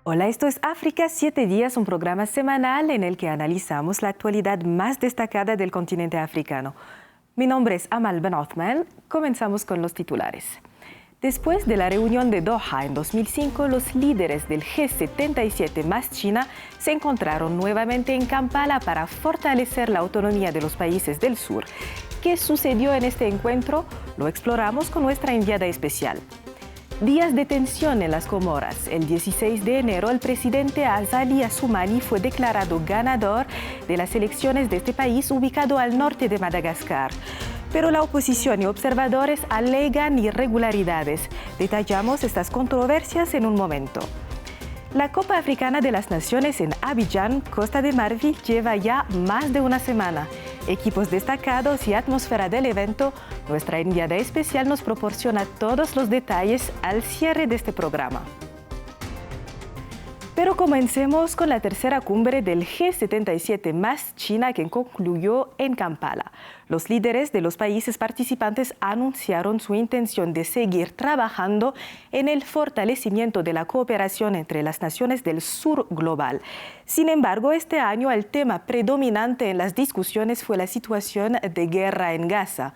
Hola, esto es África 7 días, un programa semanal en el que analizamos la actualidad más destacada del continente africano. Mi nombre es Amal Ben Othman. Comenzamos con los titulares. Después de la reunión de Doha en 2005, los líderes del G77 más China se encontraron nuevamente en Kampala para fortalecer la autonomía de los países del sur. ¿Qué sucedió en este encuentro? Lo exploramos con nuestra enviada especial. Días de tensión en las Comoras. El 16 de enero, el presidente Azali Assoumani fue declarado ganador de las elecciones de este país ubicado al norte de Madagascar. Pero la oposición y observadores alegan irregularidades. Detallamos estas controversias en un momento. La Copa Africana de las Naciones en Abidjan, Costa de Marfil, lleva ya más de una semana. Equipos destacados y atmósfera del evento, nuestra enviada especial nos proporciona todos los detalles al cierre de este programa. Pero comencemos con la tercera cumbre del G77 más China que concluyó en Kampala. Los líderes de los países participantes anunciaron su intención de seguir trabajando en el fortalecimiento de la cooperación entre las naciones del sur global. Sin embargo, este año el tema predominante en las discusiones fue la situación de guerra en Gaza.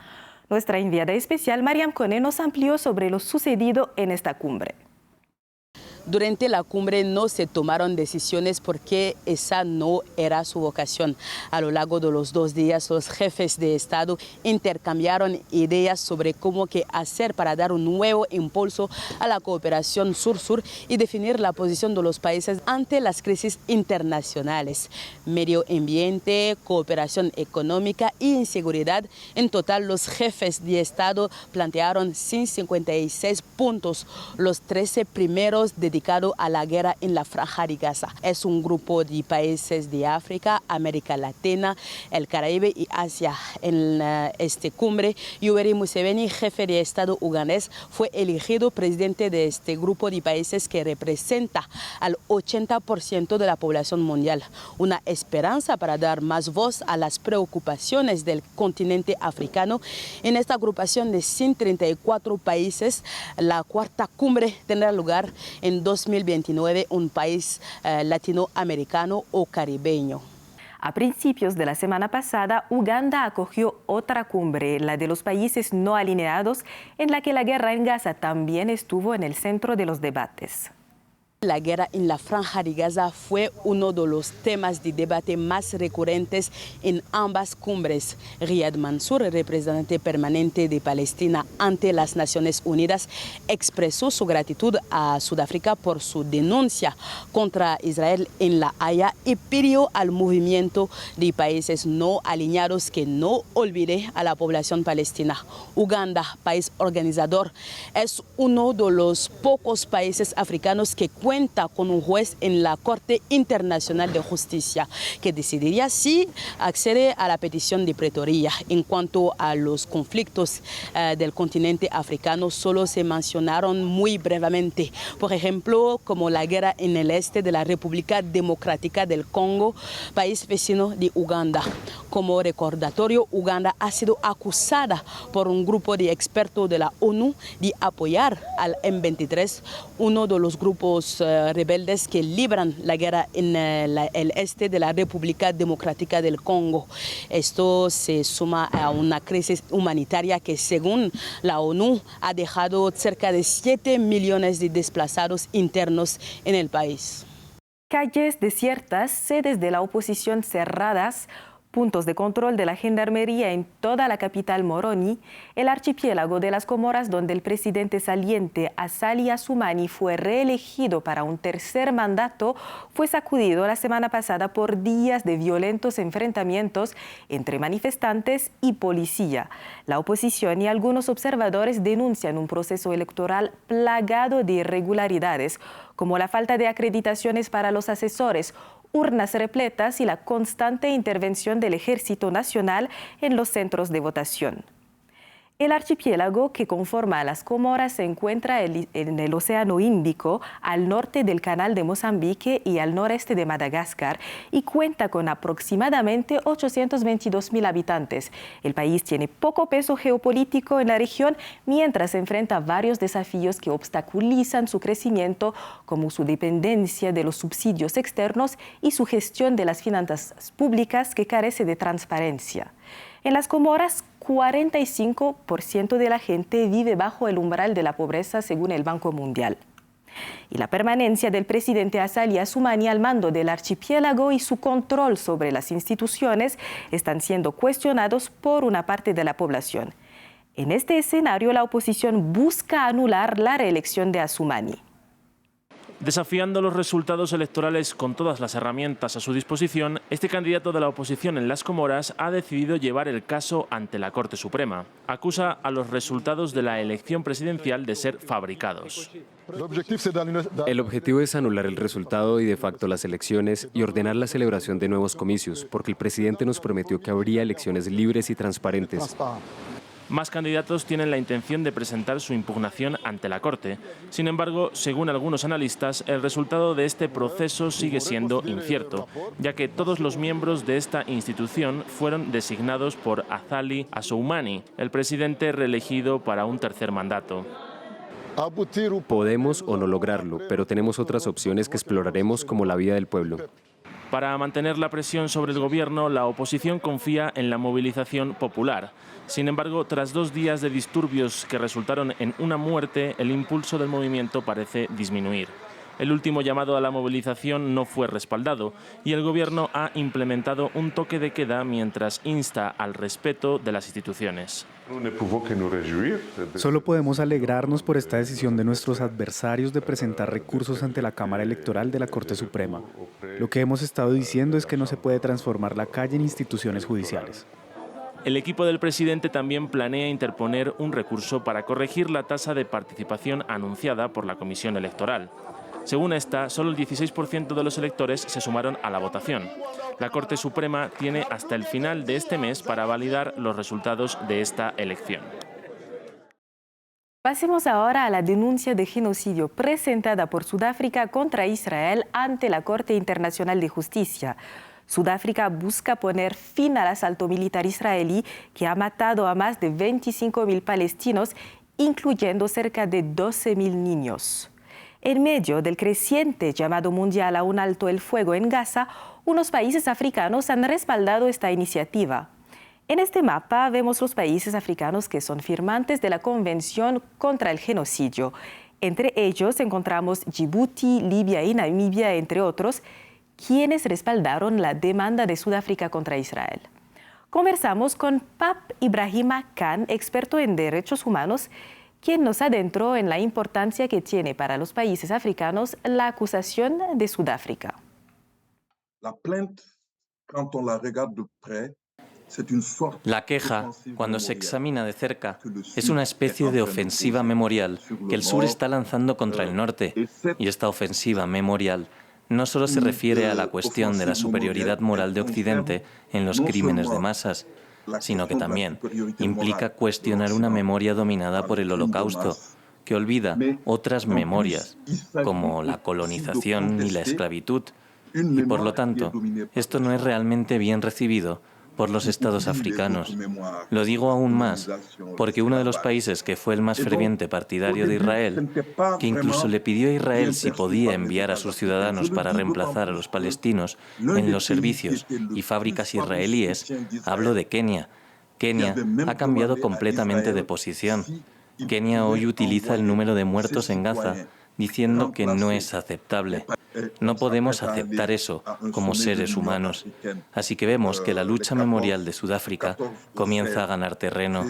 Nuestra enviada especial, Mariam Kone, nos amplió sobre lo sucedido en esta cumbre. Durante la cumbre no se tomaron decisiones porque esa no era su vocación. A lo largo de los 2 días, los jefes de Estado intercambiaron ideas sobre cómo qué hacer para dar un nuevo impulso a la cooperación sur-sur y definir la posición de los países ante las crisis internacionales. Medio ambiente, cooperación económica y inseguridad. En total, los jefes de Estado plantearon 156 puntos, los 13 primeros dedicados a la guerra en la Franja de Gaza. Es un grupo de países de África, América Latina, el Caribe y Asia. En esta cumbre, Yoweri Museveni, jefe de Estado ugandés, fue elegido presidente de este grupo de países que representa al 80% de la población mundial. Una esperanza para dar más voz a las preocupaciones del continente africano. En esta agrupación de 134 países, la cuarta cumbre tendrá lugar en 2029, un país latinoamericano o caribeño. A principios de la semana pasada, Uganda acogió otra cumbre, la de los países no alineados, en la que la guerra en Gaza también estuvo en el centro de los debates. La guerra en la Franja de Gaza fue uno de los temas de debate más recurrentes en ambas cumbres. Riyad Mansour, representante permanente de Palestina ante las Naciones Unidas, expresó su gratitud a Sudáfrica por su denuncia contra Israel en La Haya y pidió al movimiento de países no alineados que no olvide a la población palestina. Uganda, país organizador, es uno de los pocos países africanos que cuenta con un juez en la Corte Internacional de Justicia que decidiría si accede a la petición de Pretoria. En cuanto a los conflictos del continente africano, solo se mencionaron muy brevemente. Por ejemplo, como la guerra en el este de la República Democrática del Congo, país vecino de Uganda. Como recordatorio, Uganda ha sido acusada por un grupo de expertos de la ONU de apoyar al M23, uno de los grupos rebeldes que libran la guerra en el este de la República Democrática del Congo. Esto se suma a una crisis humanitaria que, según la ONU, ha dejado cerca de 7 millones de desplazados internos en el país. Calles desiertas, sedes de la oposición cerradas, puntos de control de la gendarmería en toda la capital Moroni, el archipiélago de las Comoras donde el presidente saliente Azali Assoumani fue reelegido para un tercer mandato, fue sacudido la semana pasada por días de violentos enfrentamientos entre manifestantes y policía. La oposición y algunos observadores denuncian un proceso electoral plagado de irregularidades, como la falta de acreditaciones para los asesores, urnas repletas y la constante intervención del Ejército Nacional en los centros de votación. El archipiélago que conforma las Comoras se encuentra en el Océano Índico, al norte del Canal de Mozambique y al noreste de Madagascar, y cuenta con aproximadamente 822.000 habitantes. El país tiene poco peso geopolítico en la región, mientras se enfrenta a varios desafíos que obstaculizan su crecimiento, como su dependencia de los subsidios externos y su gestión de las finanzas públicas que carece de transparencia. En las Comoras, 45% de la gente vive bajo el umbral de la pobreza, según el Banco Mundial. Y la permanencia del presidente Azali Assoumani al mando del archipiélago y su control sobre las instituciones están siendo cuestionados por una parte de la población. En este escenario, la oposición busca anular la reelección de Assoumani. Desafiando los resultados electorales con todas las herramientas a su disposición, este candidato de la oposición en las Comoras ha decidido llevar el caso ante la Corte Suprema. Acusa a los resultados de la elección presidencial de ser fabricados. El objetivo es anular el resultado y de facto las elecciones y ordenar la celebración de nuevos comicios, porque el presidente nos prometió que habría elecciones libres y transparentes. Más candidatos tienen la intención de presentar su impugnación ante la Corte. Sin embargo, según algunos analistas, el resultado de este proceso sigue siendo incierto, ya que todos los miembros de esta institución fueron designados por Azali Assoumani, el presidente reelegido para un tercer mandato. Podemos o no lograrlo, pero tenemos otras opciones que exploraremos, como la vida del pueblo. Para mantener la presión sobre el gobierno, la oposición confía en la movilización popular. Sin embargo, tras 2 días de disturbios que resultaron en una muerte, el impulso del movimiento parece disminuir. El último llamado a la movilización no fue respaldado y el gobierno ha implementado un toque de queda mientras insta al respeto de las instituciones. Solo podemos alegrarnos por esta decisión de nuestros adversarios de presentar recursos ante la Cámara Electoral de la Corte Suprema. Lo que hemos estado diciendo es que no se puede transformar la calle en instituciones judiciales. El equipo del presidente también planea interponer un recurso para corregir la tasa de participación anunciada por la Comisión Electoral. Según esta, solo el 16% de los electores se sumaron a la votación. La Corte Suprema tiene hasta el final de este mes para validar los resultados de esta elección. Pasemos ahora a la denuncia de genocidio presentada por Sudáfrica contra Israel ante la Corte Internacional de Justicia. Sudáfrica busca poner fin al asalto militar israelí que ha matado a más de 25.000 palestinos, incluyendo cerca de 12.000 niños. En medio del creciente llamado mundial a un alto el fuego en Gaza, unos países africanos han respaldado esta iniciativa. En este mapa vemos los países africanos que son firmantes de la Convención contra el Genocidio. Entre ellos encontramos Djibouti, Libia y Namibia, entre otros, quienes respaldaron la demanda de Sudáfrica contra Israel. Conversamos con Pap Ibrahima Khan, experto en derechos humanos, quien nos adentró en la importancia que tiene para los países africanos la acusación de Sudáfrica. La queja, cuando se examina de cerca, es una especie de ofensiva memorial que el sur está lanzando contra el norte. Y esta ofensiva memorial no solo se refiere a la cuestión de la superioridad moral de Occidente en los crímenes de masas, sino que también implica cuestionar una memoria dominada por el Holocausto, que olvida otras memorias, como la colonización y la esclavitud. Y por lo tanto, esto no es realmente bien recibido por los estados africanos. Lo digo aún más porque uno de los países que fue el más ferviente partidario de Israel, que incluso le pidió a Israel si podía enviar a sus ciudadanos para reemplazar a los palestinos en los servicios y fábricas israelíes, hablo de Kenia. Kenia ha cambiado completamente de posición. Kenia hoy utiliza el número de muertos en Gaza, diciendo que no es aceptable. No podemos aceptar eso como seres humanos. Así que vemos que la lucha memorial de Sudáfrica comienza a ganar terreno.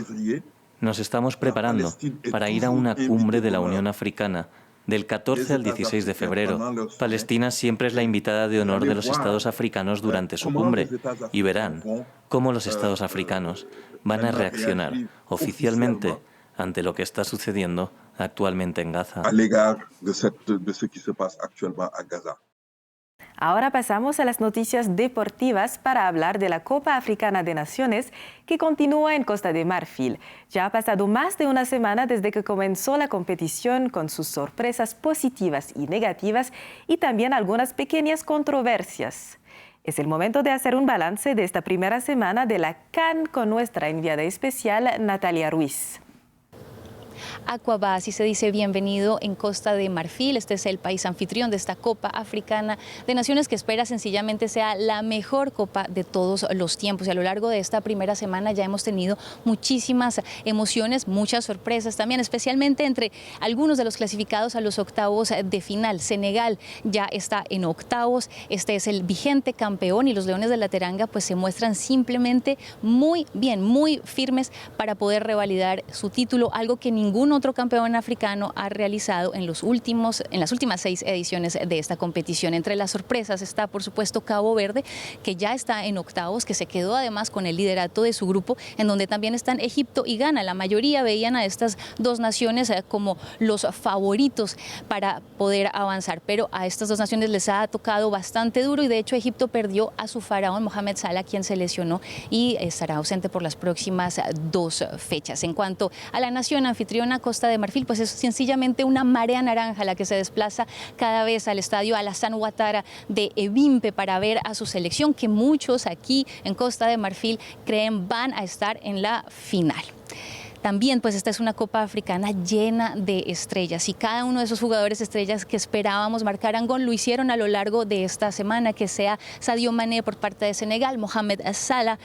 Nos estamos preparando para ir a una cumbre de la Unión Africana del 14 al 16 de febrero. Palestina siempre es la invitada de honor de los estados africanos durante su cumbre y verán cómo los estados africanos van a reaccionar oficialmente ante lo que está sucediendo actualmente en Gaza. Ahora pasamos a las noticias deportivas para hablar de la Copa Africana de Naciones que continúa en Costa de Marfil. Ya ha pasado más de una semana desde que comenzó la competición con sus sorpresas positivas y negativas y también algunas pequeñas controversias. Es el momento de hacer un balance de esta primera semana de la CAN con nuestra enviada especial Natalia Ruiz. Aqaba, así se dice bienvenido en Costa de Marfil. Este es el país anfitrión de esta Copa Africana de Naciones que espera sencillamente sea la mejor copa de todos los tiempos. Y a lo largo de esta primera semana ya hemos tenido muchísimas emociones, muchas sorpresas también, especialmente entre algunos de los clasificados a los octavos de final. Senegal ya está en octavos, este es el vigente campeón y los Leones de la Teranga pues se muestran simplemente muy bien, muy firmes para poder revalidar su título, algo que ningún otro campeón africano ha realizado en las últimas 6 ediciones de esta competición. Entre las sorpresas está, por supuesto, Cabo Verde, que ya está en octavos, que se quedó además con el liderato de su grupo, en donde también están Egipto y Ghana. La mayoría veían a estas dos naciones como los favoritos para poder avanzar, pero a estas dos naciones les ha tocado bastante duro y de hecho Egipto perdió a su faraón Mohamed Salah, quien se lesionó y estará ausente por las próximas 2 fechas. En cuanto a la nación anfitriona, Costa de Marfil, pues es sencillamente una marea naranja la que se desplaza cada vez al estadio Alassane Ouattara de Ebimpe para ver a su selección, que muchos aquí en Costa de Marfil creen van a estar en la final. También pues esta es una Copa Africana llena de estrellas y cada uno de esos jugadores estrellas que esperábamos marcaran gol lo hicieron a lo largo de esta semana, que sea Sadio Mané por parte de Senegal, Mohamed Salah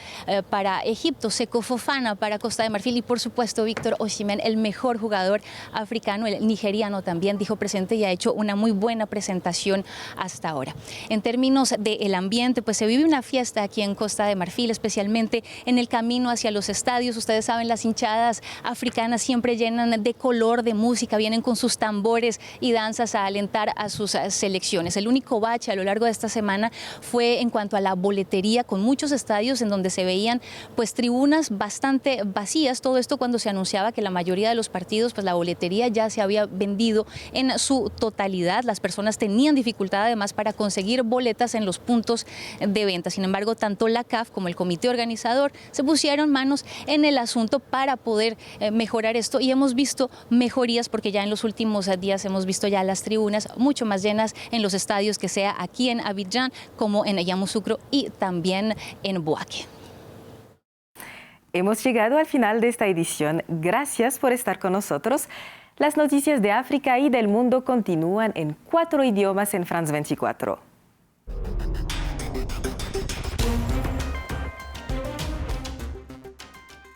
para Egipto, Seko Fofana para Costa de Marfil y por supuesto Victor Osimhen, el mejor jugador africano, el nigeriano también dijo presente y ha hecho una muy buena presentación hasta ahora. En términos del ambiente, pues se vive una fiesta aquí en Costa de Marfil, especialmente en el camino hacia los estadios. Ustedes saben, las hinchadas africanas siempre llenan de color, de música, vienen con sus tambores y danzas a alentar a sus selecciones. El único bache a lo largo de esta semana fue en cuanto a la boletería, con muchos estadios en donde se veían pues tribunas bastante vacías. Todo esto cuando se anunciaba que la mayoría de los partidos, pues la boletería ya se había vendido en su totalidad. Las personas tenían dificultad además para conseguir boletas en los puntos de venta. Sin embargo, tanto la CAF como el comité organizador se pusieron manos en el asunto para poder mejorar esto y hemos visto mejorías porque ya en los últimos días hemos visto ya las tribunas mucho más llenas en los estadios, que sea aquí en Abidjan como en Yamoussoukro y también en Bouaké. Hemos llegado al final de esta edición. Gracias por estar con nosotros. Las noticias de África y del mundo continúan en 4 idiomas en France 24.